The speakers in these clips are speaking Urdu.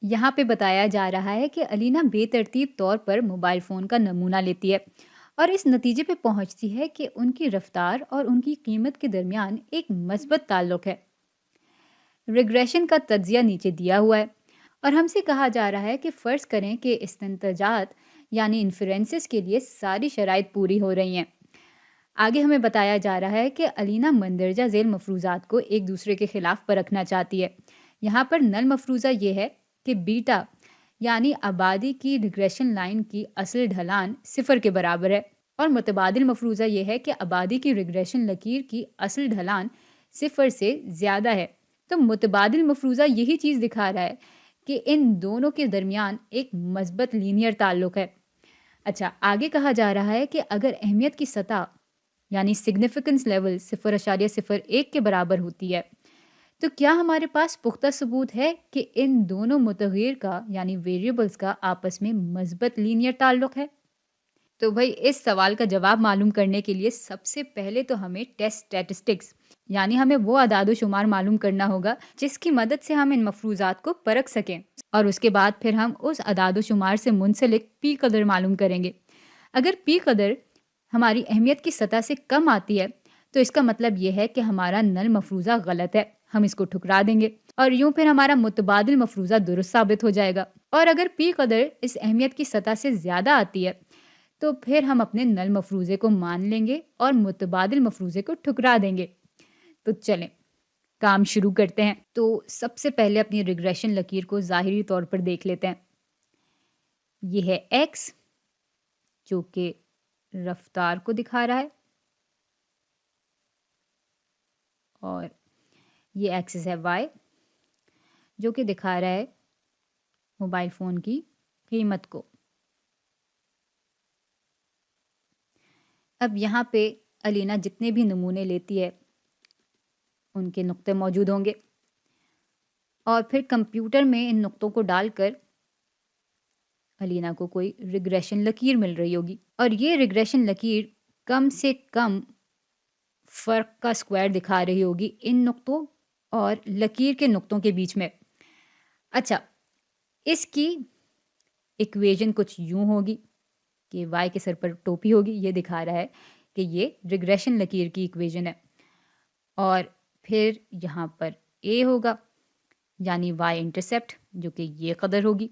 یہاں پہ بتایا جا رہا ہے کہ الینا بے ترتیب طور پر موبائل فون کا نمونہ لیتی ہے اور اس نتیجے پہ پہنچتی ہے کہ ان کی رفتار اور ان کی قیمت کے درمیان ایک مثبت تعلق ہے۔ ریگریشن کا تجزیہ نیچے دیا ہوا ہے اور ہم سے کہا جا رہا ہے کہ فرض کریں کہ استنتاجات یعنی انفرنسز کے لیے ساری شرائط پوری ہو رہی ہیں۔ آگے ہمیں بتایا جا رہا ہے کہ الینا مندرجہ ذیل مفروضات کو ایک دوسرے کے خلاف پرکھنا چاہتی ہے۔ یہاں پر نل مفروضہ یہ ہے کہ بیٹا یعنی آبادی کی ریگریشن لائن کی اصل ڈھلان 0 کے برابر ہے، اور متبادل مفروضہ یہ ہے کہ آبادی کی ریگریشن لکیر کی اصل ڈھلان 0 سے زیادہ ہے۔ تو متبادل مفروضہ یہی چیز دکھا رہا ہے کہ ان دونوں کے درمیان ایک مثبت لینئر تعلق ہے۔ اچھا، آگے کہا جا رہا ہے کہ اگر اہمیت کی سطح یعنی سگنیفیکنس لیول 0.01 کے برابر ہوتی ہے تو کیا ہمارے پاس پختہ ثبوت ہے کہ ان دونوں متغیر کا یعنی ویریبلز کا آپس میں مثبت لینئر تعلق ہے؟ تو بھائی اس سوال کا جواب معلوم کرنے کے لیے سب سے پہلے تو ہمیں ٹیسٹ اسٹیٹسٹکس یعنی ہمیں وہ اعداد و شمار معلوم کرنا ہوگا جس کی مدد سے ہم ان مفروضات کو پرکھ سکیں، اور اس کے بعد پھر ہم اس اعداد و شمار سے منسلک پی قدر معلوم کریں گے۔ اگر پی قدر ہماری اہمیت کی سطح سے کم آتی ہے تو اس کا مطلب یہ ہے کہ ہمارا نل مفروضہ غلط ہے، ہم اس کو ٹھکرا دیں گے اور یوں پھر ہمارا متبادل مفروضہ درست ثابت ہو جائے گا۔ اور اگر پی قدر اس اہمیت کی سطح سے زیادہ آتی ہے تو پھر ہم اپنے نل مفروضے کو مان لیں گے اور متبادل مفروضے کو ٹھکرا دیں گے۔ تو چلیں کام شروع کرتے ہیں۔ تو سب سے پہلے اپنی ریگریشن لکیر کو ظاہری طور پر دیکھ لیتے ہیں۔ یہ ہے ایکس جو کہ رفتار کو دکھا رہا ہے، اور یہ ایکسس ہے وائی جو کہ دکھا رہا ہے موبائل فون کی قیمت کو۔ اب یہاں پہ الینا جتنے بھی نمونے لیتی ہے ان کے نقطے موجود ہوں گے، اور پھر کمپیوٹر میں ان نقطوں کو ڈال کر الینا کو کوئی ریگریشن لکیر مل رہی ہوگی، اور یہ ریگریشن لکیر کم سے کم فرق کا اسکوائر دکھا رہی ہوگی ان نقطوں اور لکیر کے نقطوں کے بیچ میں۔ اچھا، اس کی ایکویژن کچھ یوں ہوگی کہ وائی کے سر پر ٹوپی ہوگی، یہ دکھا رہا ہے کہ یہ ریگریشن لکیر کی ایکویژن ہے، اور پھر یہاں پر اے ہوگا یعنی وائی انٹرسیپٹ جو کہ یہ قدر ہوگی،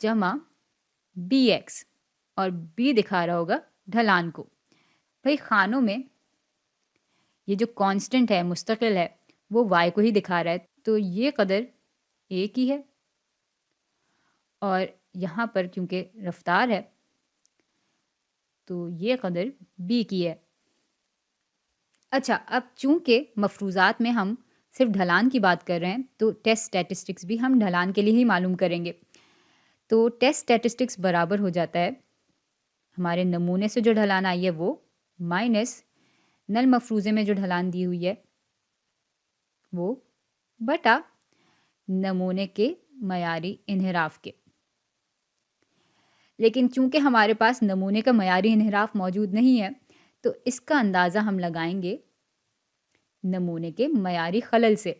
جمع بی ایکس، اور بی دکھا رہا ہوگا ڈھلان کو۔ بھائی خانوں میں یہ جو کانسٹنٹ ہے مستقل ہے وہ وائی کو ہی دکھا رہا ہے، تو یہ قدر اے کی ہے، اور یہاں پر کیونکہ رفتار ہے تو یہ قدر بی کی ہے۔ اچھا، اب چونکہ مفروضات میں ہم صرف ڈھلان کی بات کر رہے ہیں تو ٹیسٹ اسٹیٹسٹکس بھی ہم ڈھلان کے لیے ہی معلوم کریں گے۔ تو ٹیسٹ اسٹیٹسٹکس برابر ہو جاتا ہے ہمارے نمونے سے جو ڈھلان آئی ہے وہ مائنس نل مفروضے میں جو ڈھلان دی ہوئی ہے وہ بٹا نمونے کے معیاری انحراف کے۔ لیکن چونکہ ہمارے پاس نمونے کا معیاری انحراف موجود نہیں ہے تو اس کا اندازہ ہم لگائیں گے نمونے کے معیاری خلل سے،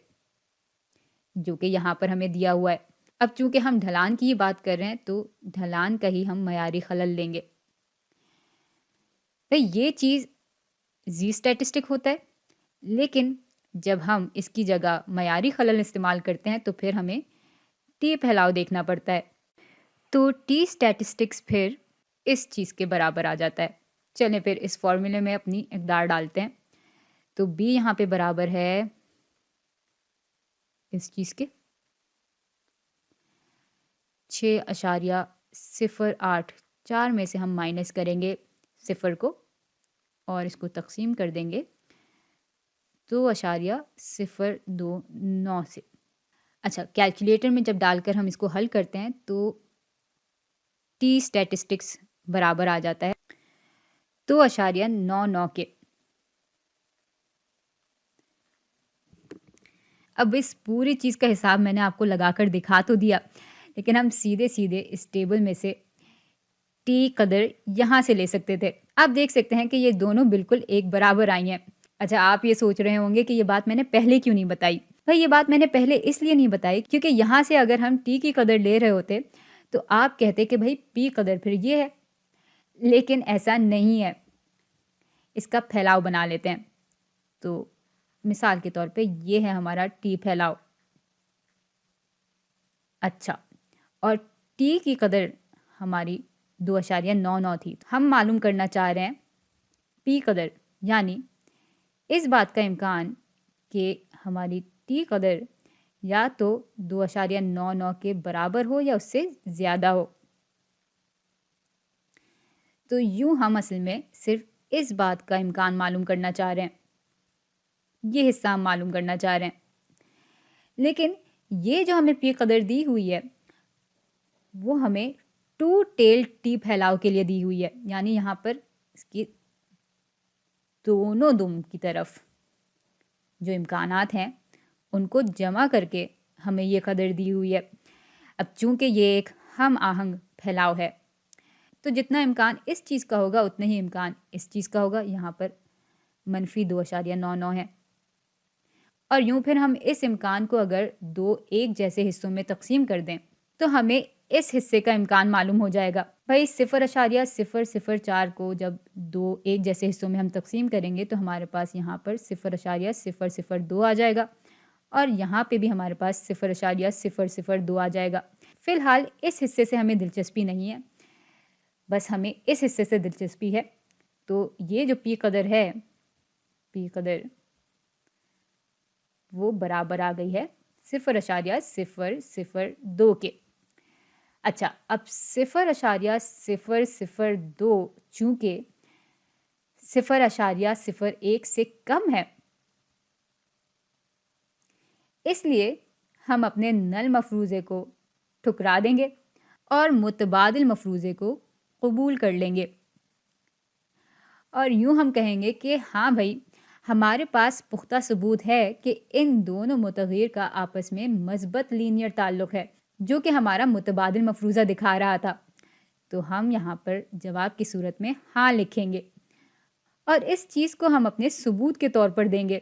جو کہ یہاں پر ہمیں دیا ہوا ہے۔ اب چونکہ ہم ڈھلان کی ہی بات کر رہے ہیں تو ڈھلان کا ہی ہم معیاری خلل لیں گے۔ یہ چیز زی اسٹیٹسٹک ہوتا ہے، لیکن جب ہم اس کی جگہ معیاری خلل استعمال کرتے ہیں تو پھر ہمیں ٹی پھیلاؤ دیکھنا پڑتا ہے، تو ٹی اسٹیٹسٹکس پھر اس چیز کے برابر آ جاتا ہے۔ چلیں پھر اس فارمولے میں اپنی اقدار ڈالتے ہیں، تو بی یہاں پہ برابر ہے اس چیز کے 6.08، 4 میں سے ہم مائنس کریں گے 0 کو اور اس کو تقسیم کر دیں گے 2.029 سے۔ اچھا، کیلکولیٹر میں جب ڈال کر ہم اس کو حل کرتے ہیں تو ٹی اسٹیٹسٹکس برابر آ جاتا ہے 2.99 کے۔ اب اس پوری چیز کا حساب میں نے آپ کو لگا کر دکھا تو دیا، لیکن ہم سیدھے اس ٹیبل میں سے ٹی قدر یہاں سے لے سکتے تھے۔ آپ دیکھ سکتے ہیں کہ یہ دونوں بالکل ایک برابر آئی ہیں۔ اچھا، آپ یہ سوچ رہے ہوں گے کہ یہ بات میں نے پہلے کیوں نہیں بتائی۔ بھائی یہ بات میں نے پہلے اس لیے نہیں بتائی کیونکہ یہاں سے اگر ہم ٹی کی قدر لے رہے ہوتے تو آپ کہتے کہ بھائی پی قدر پھر یہ ہے، لیکن ایسا نہیں ہے، اس کا پھیلاؤ بنا لیتے ہیں. تو مثال کے طور پہ یہ ہے ہمارا ٹی پھیلاؤ. اچھا، اور ٹی کی قدر ہماری 2.99 تھی. ہم معلوم کرنا چاہ رہے ہیں پی قدر، یعنی اس بات کا امکان کہ ہماری ٹی قدر یا تو 2.99 کے برابر ہو یا اس سے زیادہ ہو. تو یوں ہم اصل میں صرف اس بات کا امکان معلوم کرنا چاہ رہے ہیں، یہ حصہ ہم معلوم کرنا چاہ رہے ہیں. لیکن یہ جو ہمیں پی قدر دی ہوئی ہے وہ ہمیں ٹو ٹیل ٹی پھیلاؤ کے لیے دی ہوئی ہے، یعنی یہاں پر اس کی دونوں دم کی طرف جو امکانات ہیں ان کو جمع کر کے ہمیں یہ قدر دی ہوئی ہے. اب چونکہ یہ ایک ہم آہنگ پھیلاؤ ہے تو جتنا امکان اس چیز کا ہوگا اتنا ہی امکان اس چیز کا ہوگا. یہاں پر -2.99 ہے، اور یوں پھر ہم اس امکان کو اگر دو ایک جیسے حصوں میں تقسیم کر دیں تو ہمیں اس حصے کا امکان معلوم ہو جائے گا. بھائی 0.004 کو جب دو ایک جیسے حصوں میں ہم تقسیم کریں گے تو ہمارے پاس یہاں پر 0.002 آ جائے گا، اور یہاں پہ بھی ہمارے پاس 0.002 آ جائے گا. فی الحال اس حصے سے ہمیں دلچسپی نہیں ہے، بس ہمیں اس حصے سے دلچسپی ہے. تو یہ جو پی قدر ہے، پی قدر وہ برابر آ گئی ہے 0.002 کے. اچھا، اب 0.002 چونکہ 0.01 سے کم ہے، اس لیے ہم اپنے نل مفروضے کو ٹھکرا دیں گے اور متبادل مفروضے کو قبول کر لیں گے، اور یوں ہم کہیں گے کہ ہاں بھائی ہمارے پاس پختہ ثبوت ہے کہ ان دونوں متغیر کا آپس میں مثبت لینئر تعلق ہے، جو کہ ہمارا متبادل مفروضہ دکھا رہا تھا. تو ہم یہاں پر جواب کی صورت میں ہاں لکھیں گے، اور اس چیز کو ہم اپنے ثبوت کے طور پر دیں گے.